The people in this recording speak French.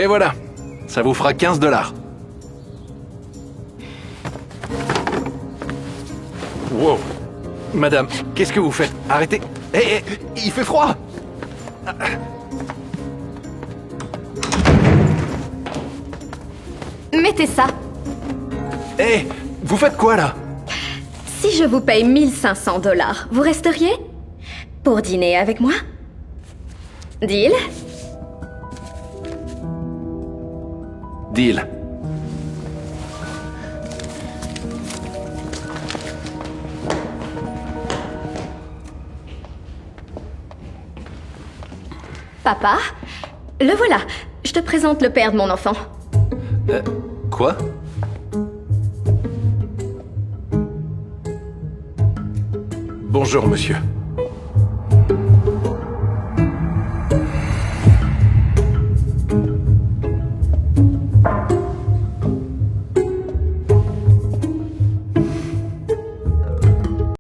Et voilà, ça vous fera 15 $. Wow. Madame, qu'est-ce que vous faites? Arrêtez. Hé, il fait froid. Mettez ça. Hé, vous faites quoi là? Si je vous paye 1500 $, vous resteriez? Pour dîner avec moi? Deal? Deal. Papa? Le voilà. Je te présente le père de mon enfant. Quoi? Bonjour, monsieur.